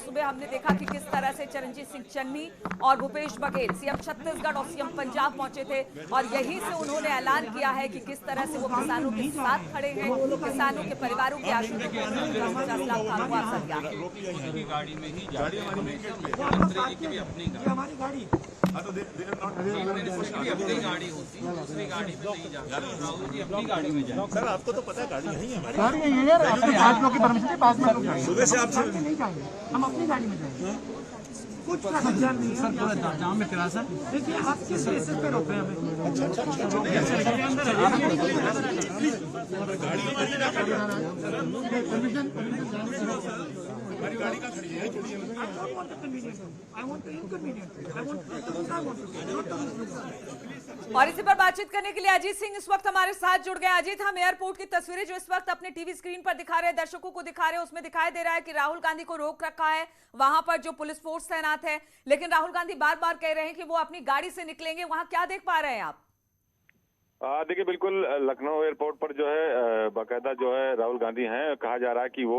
सुबह हमने देखा कि किस तरह से चरणजीत सिंह चन्नी और भूपेश बघेल सीएम छत्तीसगढ़ और सीएम पंजाब पहुंचे थे और यहीं से उन्होंने ऐलान किया है कि किस तरह से वो किसानों के साथ खड़े हैं, किसानों के परिवारों की आशा को 50 लाख का मुआवजा दिया है। गाड़ी में ही हमारी गाड़ी अपनी गाड़ी होती है, दूसरी गाड़ी में नहीं जाते। राहुल जी अपनी गाड़ी में जाए। सर आपको तो पता है गाड़ी यही है, गाड़ी यही है यार। 5 लोग की परमिशन है, 5 लोग जाएंगे। सुबह से आपसे नहीं जाएंगे, हम अपनी गाड़ी में जाएंगे। कुछ जाम नहीं सर, पूरा जाम में चला सर। देखिए आप किस बेसिस पे रोक रहे हैं हमें? हमारी गाड़ी का खड़ी है। और इसी पर बातचीत करने के लिए अजीत सिंह इस वक्त हमारे साथ जुड़ गए। अजीत, हम एयरपोर्ट की तस्वीरें जो इस वक्त अपने टीवी स्क्रीन पर दिखा रहे हैं, दर्शकों को दिखा रहे हैं, उसमें दिखाई दे रहा है कि राहुल गांधी को रोक रखा है, वहां पर जो पुलिस फोर्स तैनात है, लेकिन राहुल गांधी बार बार कह रहे हैं कि वो अपनी गाड़ी से निकलेंगे। वहां क्या देख पा रहे हैं आप? देखिए, बिल्कुल लखनऊ एयरपोर्ट पर जो है बाकायदा जो है राहुल गांधी हैं। कहा जा रहा है कि वो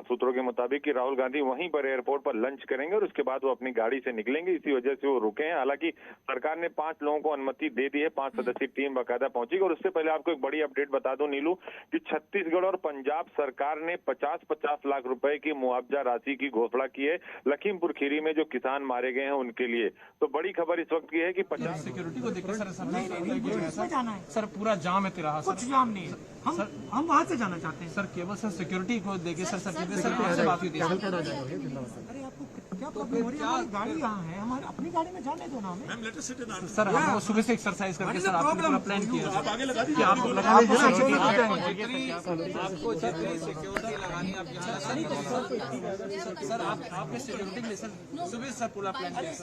सूत्रों के मुताबिक कि राहुल गांधी वहीं पर एयरपोर्ट पर लंच करेंगे और उसके बाद वो अपनी गाड़ी से निकलेंगे, इसी वजह से वो रुके हैं। हालांकि सरकार ने 5 लोगों को अनुमति दे दी है, 5 सदस्यीय टीम बाकायदा पहुंची। और उससे पहले आपको एक बड़ी अपडेट बता दूं नीलू कि छत्तीसगढ़ और पंजाब सरकार ने 50-50 लाख रुपए की मुआवजा राशि की घोषणा की है लखीमपुर खीरी में जो किसान मारे गए हैं उनके लिए। तो बड़ी खबर इस वक्त की है कि 50 सिक्योरिटी को देखिए सर, सर पूरा जाम है तेरा। कुछ जाम नहीं है, हम वहाँ से जाना चाहते हैं सर। केवल सर सिक्योरिटी को देखे सर, सर से बात हुई थी। अरे आपको क्या प्रॉब्लम हो रही है? हमारी गाड़ी यहाँ है, हमारी अपनी गाड़ी में जाने दो ना हमें। सर हम वो सुबह से एक्सरसाइज करके सर आपने पूरा प्लान किया कि आप लगा लीजिए आपको सिक्योरिटी लगानी आप सर आपने सिक्योरिटी के लिए सर सुबह सर पूरा प्लान किया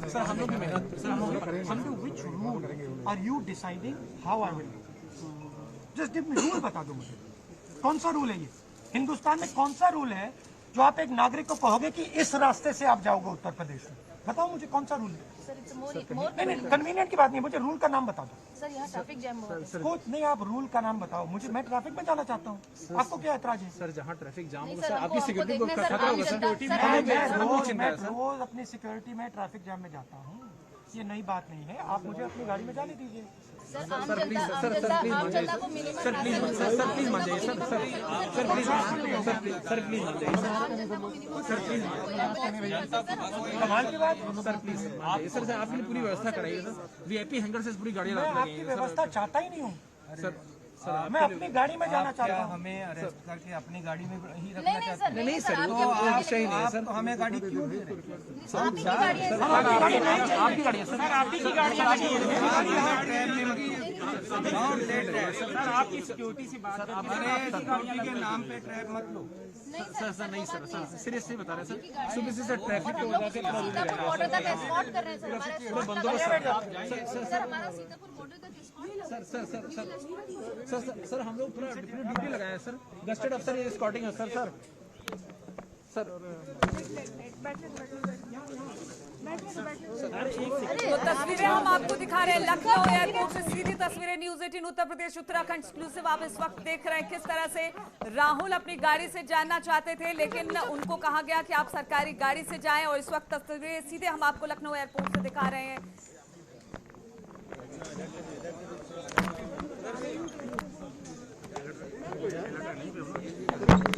सर। हम लोग मेहनत सर हम लोग which rule are you deciding how I will just give me rule बता दो मुझे, कौन सा रूल है ये? हिंदुस्तान में कौन सा रूल है जो आप एक नागरिक को कहोगे कि इस रास्ते से आप जाओगे उत्तर प्रदेश में? बताओ मुझे कौन सा रूल है? नहीं, कन्वीनियंट की बात नहीं, मुझे रूल का नाम बता दो सर। यहाँ ट्रैफिक जैम हो रहा है। कुछ नहीं, आप रूल का नाम बताओ मुझे, मैं ट्रैफिक में जाना चाहता हूँ। आपको क्या ऐतराज है? सर जहाँ ट्रैफिक जाम होगा सर आपकी सिक्योरिटी को खतरा होगा सर। मैं रोज अपनी सिक्योरिटी में ट्रैफिक जैम में जाता हूँ, ये नई बात नहीं है। आप मुझे अपनी गाड़ी में जाने दीजिए sir please sir please sir please मान जाइए सर प्लीज कमाल की बात सर प्लीज सर आपके लिए पूरी व्यवस्था कराइए सर। वीआईपी हैंगर से पूरी गाड़ी आपकी व्यवस्था चाहता ही नहीं हूँ सर। मैं अपनी गाड़ी में जाना चाहता हूँ। हमें अरेस्ट करके अपनी गाड़ी में ही रखना चाहते हैं? नहीं सर, तो आप सही नहीं है सर। तो हमें गाड़ी क्यों दे रहे हैं? आपकी गाड़ी है सर, आपकी गाड़ी है सर, आपकी गाड़ी है सर। आपकी सिक्योरिटी से बात हमारे सिक्योरिटी के नाम पे ट्रैप मत लो सर। नहीं सर, सीरियसली बता रहे सर। सुबह से सर ट्रैफिक की वजह से बॉर्डर तक एस्कॉर्ट कर रहे हैं सर। बंदोबस्त सर हमारा सीतापुर बॉर्डर तक सर हम लोग पूरा ड्यूटी लगाए सर। गस्टेड अफसर एस्कॉर्टिंग है सर। तो तस्वीरें हम आपको दिखा रहे हैं लखनऊ एयरपोर्ट से, सीधी तस्वीरें न्यूज 18 उत्तर प्रदेश उत्तराखंड एक्सक्लूसिव। आप इस वक्त देख रहे हैं किस तरह से राहुल अपनी गाड़ी से जाना चाहते थे, लेकिन उनको कहा गया कि आप सरकारी गाड़ी से जाएं। और इस वक्त तस्वीरें सीधे हम आपको लखनऊ एयरपोर्ट से दिखा रहे हैं।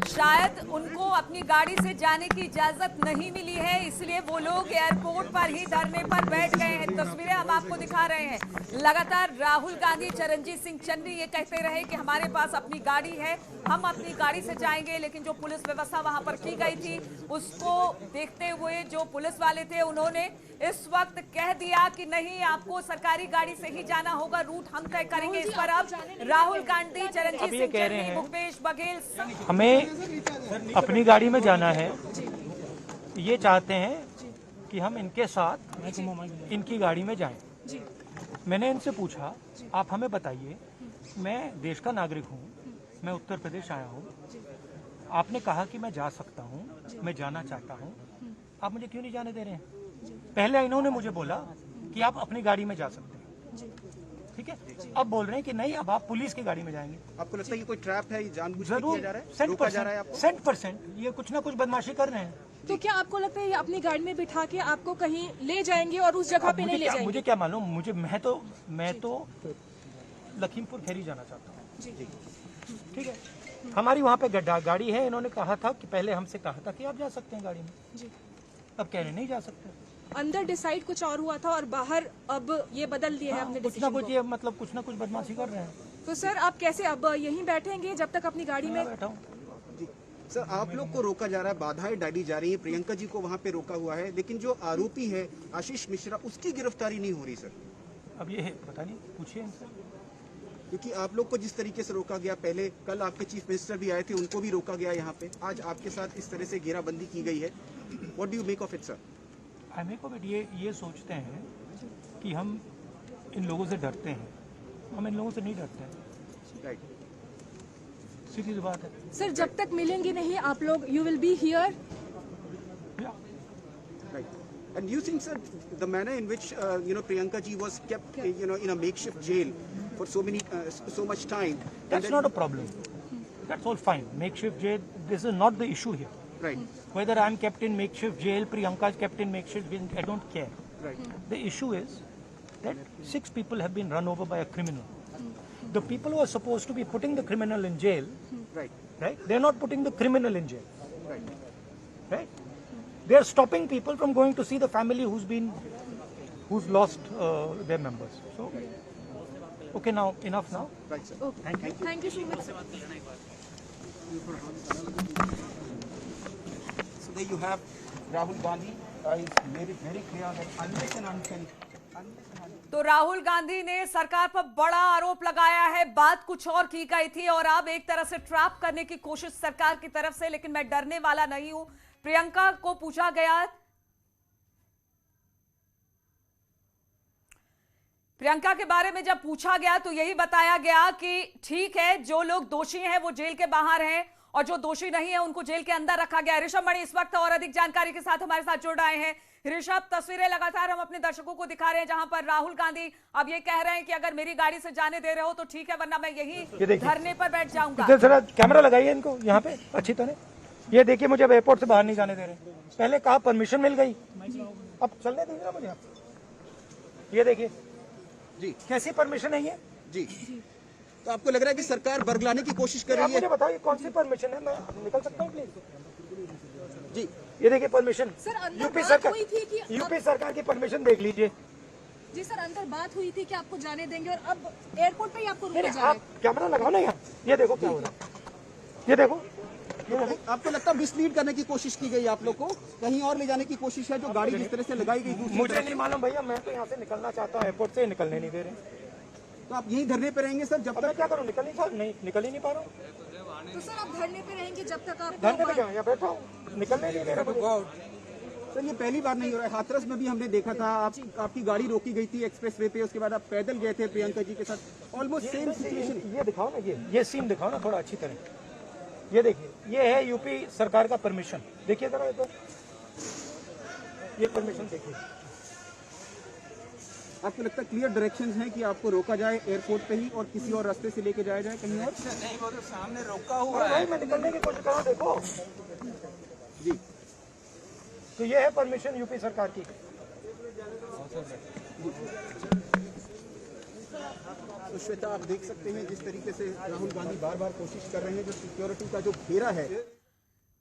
शायद उनको अपनी गाड़ी से जाने की इजाजत नहीं मिली है, इसलिए वो लोग एयरपोर्ट पर ही धरने पर बैठ गए हैं। तस्वीरें हम आपको दिखा रहे हैं। लगातार राहुल गांधी, चरणजीत सिंह चन्नी ये कहते रहे कि हमारे पास अपनी गाड़ी है, हम अपनी गाड़ी से जाएंगे। लेकिन जो पुलिस व्यवस्था वहां पर की गई थी उसको देखते हुए जो पुलिस वाले थे उन्होंने इस वक्त कह दिया कि नहीं, आपको सरकारी गाड़ी से ही जाना होगा, रूट हम तय करेंगे। इस पर अब राहुल गांधी, चरणजीत सिंह चन्नी, भूपेश बघेल हमें अपनी गाड़ी में जाना है। ये चाहते हैं कि हम इनके साथ इनकी गाड़ी में जाएं। मैंने इनसे पूछा, आप हमें बताइए, मैं देश का नागरिक हूँ, मैं उत्तर प्रदेश आया हूँ, आपने कहा कि मैं जा सकता हूँ, मैं जाना चाहता हूँ, आप मुझे क्यों नहीं जाने दे रहे हैं? पहले इन्होंने मुझे बोला कि आप अपनी गाड़ी में जा सकते हैं, ठीक है। अब बोल रहे हैं कि नहीं, अब आप पुलिस की गाड़ी में जाएंगे। आपको लगता है कि कोई ट्रैप है, जानबूझ के जरूर किया जा रहा है? 100% ये कुछ ना कुछ बदमाशी कर रहे हैं। तो क्या आपको लगता है ये अपनी गाड़ी में बिठा के आपको कहीं ले जाएंगे और उस जगह पे नहीं ले जाएंगे? मुझे क्या मालूम, मैं तो लखीमपुर खैरी जाना चाहता हूँ। जी। ठीक है, हमारी वहाँ पे गाड़ी है। इन्होंने कहा था कि पहले हमसे कहा था कि आप जा सकते हैं गाड़ी में, जी। अब कह रहे नहीं जा सकते। अंदर डिसाइड कुछ और हुआ था और बाहर अब ये बदल दिए हैं अपने कुछ ना डिसीजन कुछ को। ये मतलब कुछ ना कुछ बदमाशी कर रहे हैं। तो सर आप कैसे अब यहीं बैठेंगे जब तक अपनी गाड़ी में? बैठा हूँ। जी सर, आप लोग को रोका जा रहा है, बाधाएं डाली जा रही है, प्रियंका जी को वहाँ पे रोका हुआ है, लेकिन जो आरोपी है आशीष मिश्रा, उसकी गिरफ्तारी नहीं हो रही सर। अब ये पता नहीं, पूछिए इनसे। क्योंकि आप लोग को जिस तरीके से रोका गया, पहले कल आपके चीफ मिनिस्टर भी आए थे, उनको भी रोका गया यहाँ पे, आज आपके साथ इस तरह से घेराबंदी की गई है। What do you make of it sir? I make of it, ये सोचते हैं कि हम इन लोगों से डरते हैं। हम इन लोगों से नहीं डरते हैं, राइट, सीधी सी बात है। सर जब तक मिलेंगे नहीं आप लोग, you will be here. right. And you think, sir, the manner in which Priyanka ji was kept, in a makeshift jail for so much time. That's not a problem. That's all fine. Makeshift jail. This is not the issue here. Right. Whether I'm kept in makeshift jail, Priyanka is kept in makeshift jail, I don't care. Right. The issue is that 6 people have been run over by a criminal. The people who are supposed to be putting the criminal in jail, Right. right? They're not putting the criminal in jail, Right. right? They're stopping people from going to see the family who's lost their members. So, okay, now enough now. Right, sir. Okay. Thank you so much. So there you have Rahul Gandhi. He's made it very clear that unless and until तो राहुल गांधी ने सरकार पर बड़ा आरोप लगाया है। बात कुछ और की गई थी और अब एक तरह से ट्रैप करने की कोशिश सरकार की तरफ से, लेकिन मैं डरने वाला नहीं हूं। प्रियंका को पूछा गया, प्रियंका के बारे में जब पूछा गया तो यही बताया गया कि ठीक है, जो लोग दोषी हैं वो जेल के बाहर हैं और जो दोषी नहीं है उनको जेल के अंदर रखा गया। ऋषभ मणि इस वक्त और अधिक जानकारी के साथ हमारे साथ जुड़ रहे हैं। ऋषभ, तस्वीरें लगातार हम अपने दर्शकों को दिखा रहे हैं जहां पर राहुल गांधी अब ये कह रहे हैं कि अगर मेरी गाड़ी से जाने दे रहे हो तो ठीक है, वरना मैं यही धरने पर बैठ जाऊंगा। इधर जरा कैमरा लगाइए इनको यहाँ पे अच्छी तरह। ये देखिए, मुझे अब एयरपोर्ट से बाहर नहीं जाने दे रहे। पहले कहा परमिशन मिल गई, अब चलने दीजिए ना मुझे आप। ये देखिए जी कैसी परमिशन है ये जी। तो आपको लग रहा है कि सरकार बरगलाने की कोशिश कर आप रही है? मुझे बताओ ये कौन सी परमिशन है, मैं निकल सकता हूँ प्लीज? जी ये देखिए परमिशन, सर, अंदर यूपी बात सरकार, हुई थी कि यूपी सरकार की परमिशन देख लीजिए। जी सर, अंदर बात हुई थी कि आपको जाने देंगे और अब एयरपोर्ट पे ही आपको रोका नहीं, जा रहा आप कैमरा लगाओ ना यहाँ। ये देखो क्या हो रहा है, ये देखो। आपको लगता है मिसलीड करने की कोशिश की गई, आप लोग को कहीं और ले जाने की कोशिश है? जो गाड़ी जिस तरह से लगाई गई दूसरी मुझे तरफ, नहीं मालूम भैया, मैं तो यहाँ से निकलना चाहता हूँ, एयरपोर्ट से निकलने नहीं दे रहे। तो आप यहीं धरने पे रहेंगे सर जब अब मैं क्या करूँ, निकल ही नहीं पा रहा हूँ। है। तो सर आप धरने पे रहेंगे जब तक आप धरने पे क्या, यहाँ बैठा हूँ, निकलने नहीं दे रहा। सर ये पहली बार नहीं हो रहा है। हाथरस में भी हमने देखा था, आपकी गाड़ी रोकी गई थी एक्सप्रेस वे पे, उसके बाद आप पैदल गए थे प्रियंका जी के साथ, ऑलमोस्ट सेम सिचुएशन। ये दिखाओ ना, ये सीन दिखाओ ना थोड़ा अच्छी तरह। ये देखिए, ये है यूपी सरकार का परमिशन, देखिए जरा इधर, ये परमिशन देखिए। आपको लगता है क्लियर डायरेक्शंस हैं कि आपको रोका जाए एयरपोर्ट पे ही और किसी और रास्ते से लेके जाया जाए कहीं और? नहीं, वो तो सामने रोका हुआ और भाई मैं निकलने की कोशिश कर रहा हूँ, देखो जी। तो ये है परमिशन यूपी सरकार की। तो श्वेता, आप देख सकते हैं जिस तरीके से राहुल गांधी बार बार कोशिश कर रहे हैं, जो सिक्योरिटी का जो घेरा है।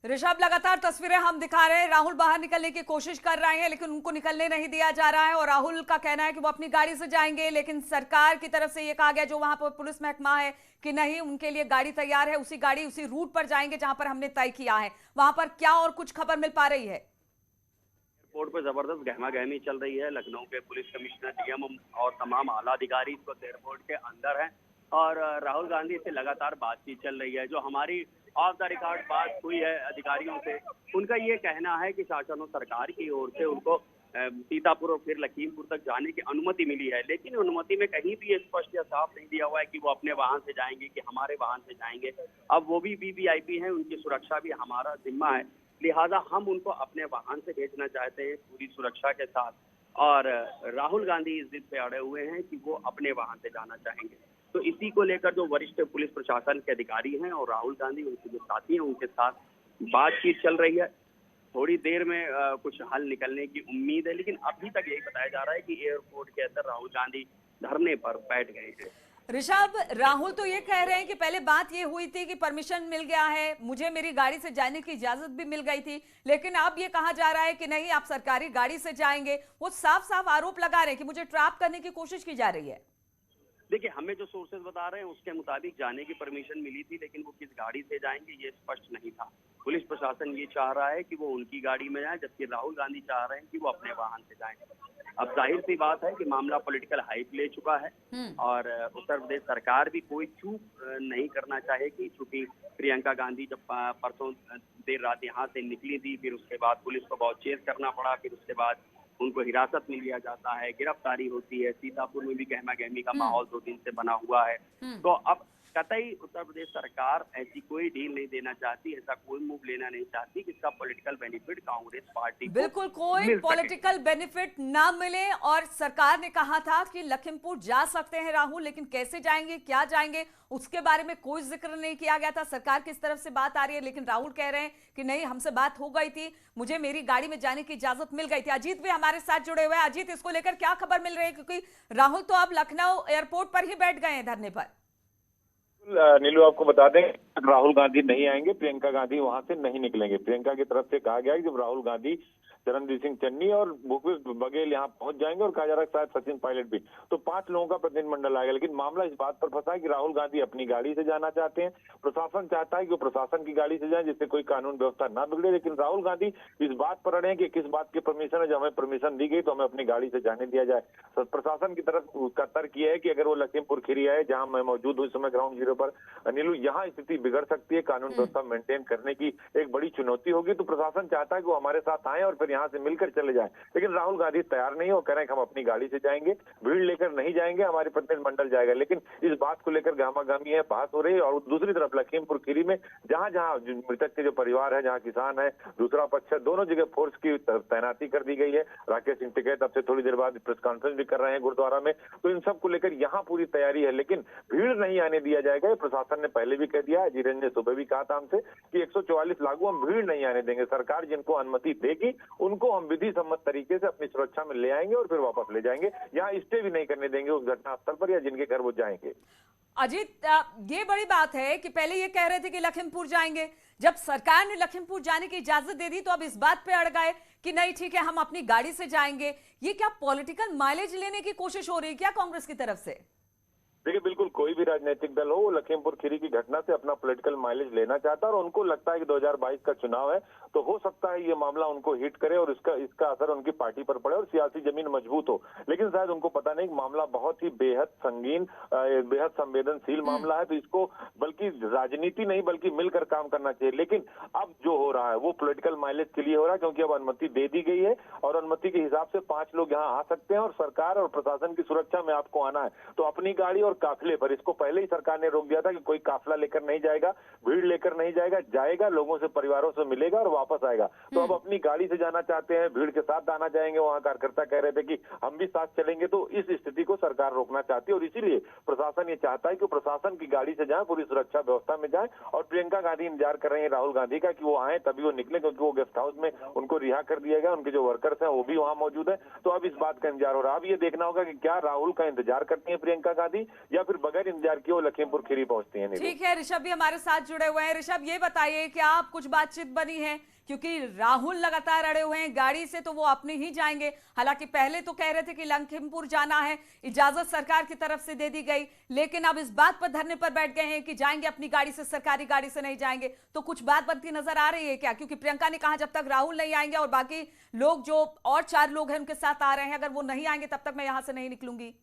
ऋषभ, लगातार तस्वीरें हम दिखा रहे हैं, राहुल बाहर निकलने की कोशिश कर रहे हैं लेकिन उनको निकलने नहीं दिया जा रहा है और राहुल का कहना है कि वो अपनी गाड़ी से जाएंगे, लेकिन सरकार की तरफ से ये कहा गया, जो वहां पर पुलिस महकमा है, कि नहीं, उनके लिए गाड़ी तैयार है, उसी गाड़ी उसी रूट पर जाएंगे जहां पर हमने तय किया है। वहां पर क्या और कुछ खबर मिल पा रही है? एयरपोर्ट पर जबरदस्त गहमा-गहमी चल रही है। लखनऊ के पुलिस कमिश्नर, डीएम और तमाम आला अधिकारी इस वक्त एयरपोर्ट के अंदर हैं और राहुल गांधी से लगातार बातचीत चल रही है। जो हमारी ऑफ द रिकॉर्ड बात हुई है अधिकारियों से, उनका ये कहना है कि शासन सरकार की ओर से उनको सीतापुर और फिर लखीमपुर तक जाने की अनुमति मिली है, लेकिन अनुमति में कहीं भी ये स्पष्ट या साफ नहीं दिया हुआ है कि वो अपने वाहन से जाएंगे कि हमारे वाहन से जाएंगे। अब वो भी वीवीआईपी हैं, उनकी सुरक्षा भी हमारा जिम्मा है, लिहाजा हम उनको अपने वाहन से भेजना चाहते हैं पूरी सुरक्षा के साथ। और राहुल गांधी इस जिद पे अड़े हुए हैं कि वो अपने वाहन से जाना चाहेंगे। तो इसी को लेकर जो वरिष्ठ पुलिस प्रशासन के अधिकारी हैं और राहुल गांधी, उनके जो साथी हैं, उनके साथ बातचीत चल रही है। थोड़ी देर में कुछ हल निकलने की उम्मीद है, लेकिन अभी तक यही बताया जा रहा है कि एयरपोर्ट के अंदर राहुल गांधी धरने पर बैठ गए हैं। ऋषभ, राहुल तो ये कह रहे हैं कि पहले बात ये हुई थी कि परमिशन मिल गया है, मुझे मेरी गाड़ी से जाने की इजाजत भी मिल गई थी, लेकिन अब ये कहा जा रहा है कि नहीं, आप सरकारी गाड़ी से जाएंगे। वो साफ साफ आरोप लगा रहे हैं कि मुझे ट्रैप करने की कोशिश की जा रही है। देखिए, हमें जो सोर्सेज बता रहे हैं उसके मुताबिक जाने की परमिशन मिली थी, लेकिन वो किस गाड़ी से जाएंगे ये स्पष्ट नहीं था। पुलिस प्रशासन ये चाह रहा है कि वो उनकी गाड़ी में जाए, जबकि राहुल गांधी चाह रहे हैं कि वो अपने वाहन से जाएं। अब जाहिर सी बात है कि मामला पॉलिटिकल हाइप ले चुका है और उत्तर प्रदेश सरकार भी कोई चूक नहीं करना चाहेगी, क्योंकि प्रियंका गांधी जब परसों देर रात यहाँ से निकली थी, फिर उसके बाद पुलिस को बहुत चेस करना पड़ा, फिर उसके बाद उनको हिरासत में लिया जाता है, गिरफ्तारी होती है। सीतापुर में भी गहमा गहमी का माहौल 2 दिन से बना हुआ है। तो अब कतई उत्तर प्रदेश सरकार ऐसी कोई डील नहीं देना चाहती, ऐसा कोई मूव लेना नहीं चाहती जिसका पॉलिटिकल बेनिफिट कांग्रेस पार्टी को बिल्कुल कोई पॉलिटिकल बेनिफिट ना मिले। और सरकार ने कहा था कि लखीमपुर जा सकते हैं राहुल, लेकिन कैसे जाएंगे, क्या जाएंगे, उसके बारे में कोई जिक्र नहीं किया गया था। सरकार किस तरफ से बात आ रही है, लेकिन राहुल कह रहे हैं कि नहीं, हमसे बात हो गई थी, मुझे मेरी गाड़ी में जाने की इजाजत मिल गई थी। अजीत भी हमारे साथ जुड़े हुए हैं। अजीत, इसको लेकर क्या खबर मिल रही है, क्योंकि राहुल तो अब लखनऊ एयरपोर्ट पर ही बैठ गए हैं धरने पर। नीलू, आपको बता दें, राहुल गांधी नहीं आएंगे, प्रियंका गांधी वहां से नहीं निकलेंगे। प्रियंका की तरफ से कहा गया है कि जब राहुल गांधी, चरणजीत सिंह चन्नी और भूपेश बघेल यहाँ पहुंच जाएंगे, और कहा जा रहा है शायद सचिन पायलट भी, तो 5 लोगों का प्रतिनिधिमंडल आएगा। लेकिन मामला इस बात पर फंसा है कि राहुल गांधी अपनी गाड़ी से जाना चाहते हैं। प्रशासन चाहता है कि वो प्रशासन की गाड़ी से जाए, जिससे कोई कानून व्यवस्था ना बिगड़े। लेकिन राहुल गांधी इस बात पर अड़े हैं कि किस बात की परमिशन है, जब हमें परमिशन दी गई तो हमें अपनी गाड़ी से जाने दिया जाए। तो प्रशासन की तरफ का तर्क यह है कि अगर वो लखीमपुर खीरी आए, जहां मैं मौजूद हूँ इस समय ग्राउंड जीरो पर, नीलू, यहाँ स्थिति बिगड़ सकती है, कानून व्यवस्था मेंटेन करने की एक बड़ी चुनौती होगी। तो प्रशासन चाहता है कि वो हमारे साथ आए और फिर यहाँ से मिलकर चले जाएं। लेकिन राहुल गांधी तैयार नहीं हो, कह रहे हैं कि हम अपनी गाड़ी से जाएंगे, भीड़ लेकर नहीं जाएंगे, हमारे प्रतिनिधिमंडल जाएगा। लेकिन इस बात को लेकर गहमा-गहमी है, बहस हो रही है। और दूसरी तरफ लखीमपुर खीरी में जहां जहां मृतक के जो परिवार है, जहां किसान है, दूसरा पक्ष है, दोनों जगह फोर्स की तैनाती कर दी गई है। राकेश सिंह टिकैत अब से थोड़ी देर बाद प्रेस कॉन्फ्रेंस भी कर रहे हैं गुरुद्वारा में। तो इन सब को लेकर यहाँ पूरी तैयारी है, लेकिन भीड़ नहीं आने दिया जाएगा। प्रशासन ने पहले भी कह दिया है, धीरेन्द्र ने सुबह भी कहा था हमसे कि 144 लागू, हम भीड़ नहीं आने देंगे। सरकार जिनको अनुमति देगी उनको हम विधि सम्मत तरीके से अपनी सुरक्षा में ले आएंगे और फिर वापस ले जाएंगे। यहाँ स्टे भी नहीं करने देंगे उस घटना स्थल पर या जिनके घर वो जाएंगे। अजीत, ये बड़ी बात है कि पहले ये कह रहे थे कि लखीमपुर जाएंगे, जब सरकार ने लखीमपुर जाने की इजाजत दे दी तो अब इस बात पे अड़ गए कि नहीं, ठीक है, हम अपनी गाड़ी से जाएंगे। ये क्या पॉलिटिकल माइलेज लेने की कोशिश हो रही है क्या कांग्रेस की तरफ से? देखिए, बिल्कुल कोई भी राजनीतिक दल हो, वो लखीमपुर खीरी की घटना से अपना पॉलिटिकल माइलेज लेना चाहता है और उनको लगता है कि 2022 का चुनाव है, तो हो सकता है ये मामला उनको हिट करे और इसका असर उनकी पार्टी पर पड़े और सियासी जमीन मजबूत हो। लेकिन शायद उनको पता नहीं कि मामला बहुत ही बेहद संगीन, बेहद संवेदनशील मामला है, तो इसको बल्कि राजनीति नहीं बल्कि मिलकर काम करना चाहिए। लेकिन अब जो हो रहा है वो पॉलिटिकल माइलेज के लिए हो रहा है, क्योंकि अब अनुमति दे दी गई है और अनुमति के हिसाब से 5 लोग यहाँ आ सकते हैं और सरकार और प्रशासन की सुरक्षा में आपको आना है तो अपनी गाड़ी और काफिले पर। इसको पहले ही सरकार ने रोक दिया था कि कोई काफिला लेकर नहीं जाएगा, भीड़ लेकर नहीं जाएगा, लोगों से, परिवारों से मिलेगा और वापस आएगा। तो अब अपनी गाड़ी से जाना चाहते हैं, भीड़ के साथ आना चाहेंगे। वहां कार्यकर्ता कह रहे थे कि हम भी साथ चलेंगे, तो इस स्थिति को सरकार रोकना चाहती है और इसीलिए प्रशासन ये चाहता है कि प्रशासन की गाड़ी से जाए, पूरी सुरक्षा व्यवस्था में जाए। और प्रियंका गांधी इंतजार कर रहे हैं राहुल गांधी का कि वो आए तभी वो निकले, क्योंकि वो गेस्ट हाउस में उनको रिहा कर दिया गया, उनके जो वर्कर्स हैं वो भी वहां मौजूद है। तो अब इस बात का इंतजार हो रहा है। अब ये देखना होगा कि क्या राहुल का इंतजार करती है प्रियंका गांधी या फिर बगैर इंतजार किए वो लखीमपुर खीरी पहुंचती है। ठीक है, ऋषभ भी हमारे साथ जुड़े हुए हैं। ऋषभ, ये बताइए क्या आप कुछ बातचीत बनी है, क्योंकि राहुल लगातार अड़े हुए हैं गाड़ी से, तो वो अपनी ही जाएंगे। हालांकि पहले तो कह रहे थे कि लखीमपुर जाना है, इजाजत सरकार की तरफ से दे दी गई, लेकिन अब इस बात पर धरने पर बैठ गए हैं कि जाएंगे अपनी गाड़ी से, सरकारी गाड़ी से नहीं जाएंगे। तो कुछ बात बनती नजर आ रही है क्या? क्योंकि प्रियंका ने कहा जब तक राहुल नहीं आएंगे और बाकी लोग जो और 4 लोग हैं उनके साथ आ रहे हैं, अगर वो नहीं आएंगे तब तक मैं यहां से नहीं निकलूंगी।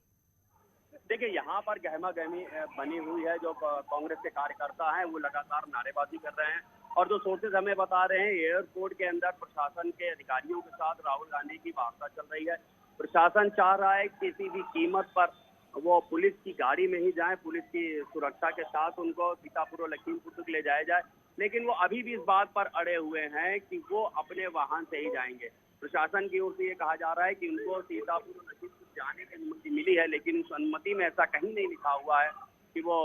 देखिए, यहाँ पर गहमा गहमी बनी हुई है। जो कांग्रेस के कार्यकर्ता हैं वो लगातार नारेबाजी कर रहे हैं और जो सोर्सेज हमें बता रहे हैं, एयरपोर्ट के अंदर प्रशासन के अधिकारियों के साथ राहुल गांधी की वार्ता चल रही है। प्रशासन चाह रहा है किसी भी कीमत पर वो पुलिस की गाड़ी में ही जाए, पुलिस की सुरक्षा के साथ उनको सीतापुर और लखीमपुर तक ले जाया जाए, लेकिन वो अभी भी इस बात पर अड़े हुए हैं कि वो अपने वाहन से ही जाएंगे। प्रशासन की ओर से ये कहा जा रहा है कि उनको सीतापुर और लखीमपुर जाने की अनुमति मिली है, लेकिन उस अनुमति में ऐसा कहीं नहीं लिखा हुआ है कि वो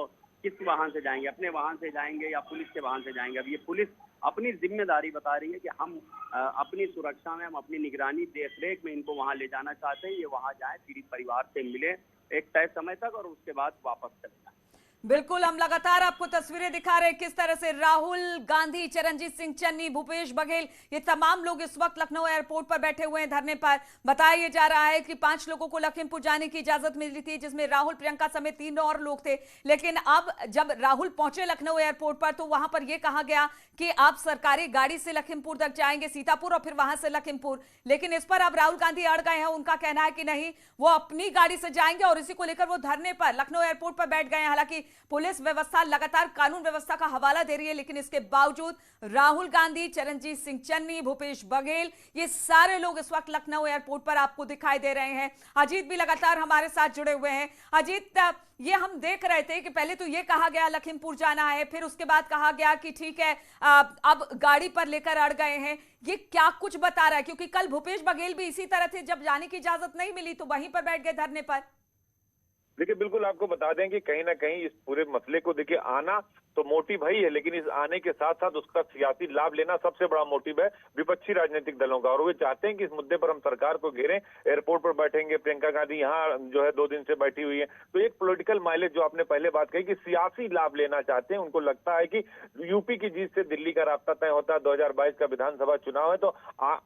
किस वाहन से जाएंगे, अपने वाहन से जाएंगे या पुलिस के वाहन से जाएंगे। अब ये पुलिस अपनी जिम्मेदारी बता रही है कि हम अपनी सुरक्षा में, हम अपनी निगरानी देखरेख में इनको वहां ले जाना चाहते हैं। ये वहां जाए, पीड़ित परिवार से मिले एक तय समय तक और उसके बाद वापस चले जाए। बिल्कुल, हम लगातार आपको तस्वीरें दिखा रहे हैं किस तरह से राहुल गांधी, चरणजीत सिंह चन्नी, भूपेश बघेल, ये तमाम लोग इस वक्त लखनऊ एयरपोर्ट पर बैठे हुए हैं धरने पर। बताया जा रहा है कि 5 लोगों को लखीमपुर जाने की इजाजत मिली थी, जिसमें राहुल, प्रियंका समेत 3 और लोग थे। लेकिन अब जब राहुल पहुंचे लखनऊ एयरपोर्ट पर तो वहां पर यह कहा गया कि आप सरकारी गाड़ी से लखीमपुर तक जाएंगे, सीतापुर, और फिर वहां से लखीमपुर। लेकिन इस पर अब राहुल गांधी अड़ गए हैं। उनका कहना है कि नहीं, वो अपनी गाड़ी से जाएंगे और इसी को लेकर वो धरने पर लखनऊ एयरपोर्ट पर बैठ गए हैं। हालांकि पुलिस व्यवस्था लगातार कानून व्यवस्था का हवाला दे रही है, लेकिन इसके बावजूद राहुल गांधी, चरणजीत सिंह चन्नी, भूपेश बघेल, ये सारे लोग इस वक्त लखनऊ एयरपोर्ट पर आपको दिखाई दे रहे हैं। अजीत भी लगातार हमारे साथ जुड़े हुए हैं। अजीत, ये हम देख रहे थे कि पहले तो ये कहा गया लखीमपुर जाना है, फिर उसके बाद कहा गया कि ठीक है अब गाड़ी पर लेकर अड़ गए हैं। ये क्या कुछ बता रहा है? क्योंकि कल भूपेश बघेल भी इसी तरह थे, जब जाने की इजाजत नहीं मिली तो वहीं पर बैठ गए धरने पर। देखिए, बिल्कुल आपको बता दें कि कहीं ना कहीं इस पूरे मसले को देखिए, आना तो मोटिव है ही है, लेकिन इस आने के साथ साथ उसका सियासी लाभ लेना सबसे बड़ा मोटिव है विपक्षी राजनीतिक दलों का। और वे चाहते हैं कि इस मुद्दे पर हम सरकार को घेरें, एयरपोर्ट पर बैठेंगे, प्रियंका गांधी यहाँ जो है 2 दिन से बैठी हुई है। तो एक पॉलिटिकल माइलेज, जो आपने पहले बात कही कि सियासी लाभ लेना चाहते हैं, उनको लगता है कि यूपी की जीत से दिल्ली का रास्ता तय होता है। 2022 का विधानसभा चुनाव है, तो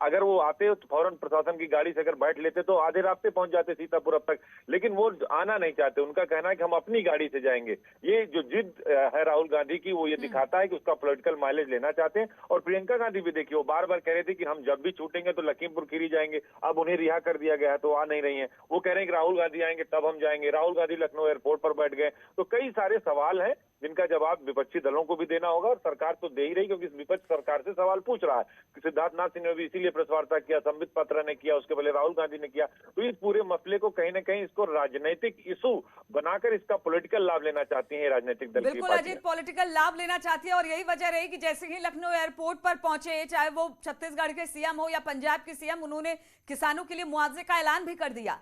अगर वो आते तो फौरन प्रशासन की गाड़ी से अगर बैठ लेते तो आधे रास्ते पहुंच जाते सीतापुर अब तक। लेकिन वो आना नहीं चाहते, उनका कहना है कि हम अपनी गाड़ी से जाएंगे। ये जो जिद है राहुल गांधी की, वो ये दिखाता है कि उसका पॉलिटिकल माइलेज लेना चाहते हैं। और प्रियंका गांधी भी देखिए, वो बार बार कह रहे थे कि हम जब भी छूटेंगे तो लखीमपुर खीरी जाएंगे। अब उन्हें रिहा कर दिया गया है तो आ नहीं रही हैं। वो कह रहे हैं कि राहुल गांधी आएंगे तब हम जाएंगे। राहुल गांधी लखनऊ एयरपोर्ट पर बैठ गए। तो कई सारे सवाल हैं जिनका जवाब विपक्षी दलों को भी देना होगा, और सरकार तो दे ही रही, क्योंकि विपक्ष सरकार से सवाल पूछ रहा है। सिद्धार्थनाथ सिंह ने भी इसीलिए प्रेस वार्ता किया, संबित पात्रा ने किया, उसके पहले राहुल गांधी ने किया। तो इस पूरे मसले को कहीं ना कहीं इसको राजनीतिक इशू बनाकर इसका पॉलिटिकल लाभ लेना चाहती है राजनीतिक दल की बिल्कुल अजीत, पॉलिटिकल लाभ लेना चाहती है। और यही वजह रही कि जैसे ही लखनऊ एयरपोर्ट पर पहुंचे, चाहे वो छत्तीसगढ़ के सीएम हो या पंजाब के सीएम, उन्होंने किसानों के लिए मुआवजे का ऐलान भी कर दिया।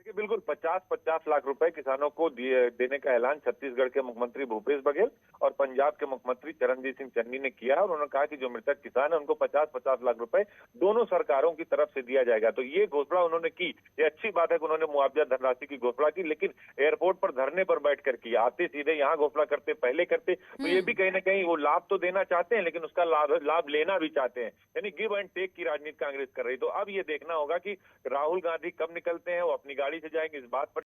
बिल्कुल 50-50 लाख रुपए किसानों को देने का ऐलान छत्तीसगढ़ के मुख्यमंत्री भूपेश बघेल और पंजाब के मुख्यमंत्री चरणजीत सिंह चन्नी ने किया। और उन्होंने कहा कि जो मृतक किसान है उनको 50-50 लाख रुपए दोनों सरकारों की तरफ से दिया जाएगा। तो ये घोषणा उन्होंने की, ये अच्छी बात है कि उन्होंने मुआवजा धनराशि की घोषणा की, लेकिन एयरपोर्ट पर धरने पर बैठकर की। आते सीधे यहाँ घोषणा करते, पहले करते, तो ये भी कहीं ना कहीं वो लाभ तो देना चाहते हैं, लेकिन उसका लाभ लेना भी चाहते हैं। यानी गिव एंड टेक की राजनीति कांग्रेस कर रही। तो अब ये देखना होगा कि राहुल गांधी कब निकलते हैं, वो अपनी गाड़ी से जाएंगे, इस बात पर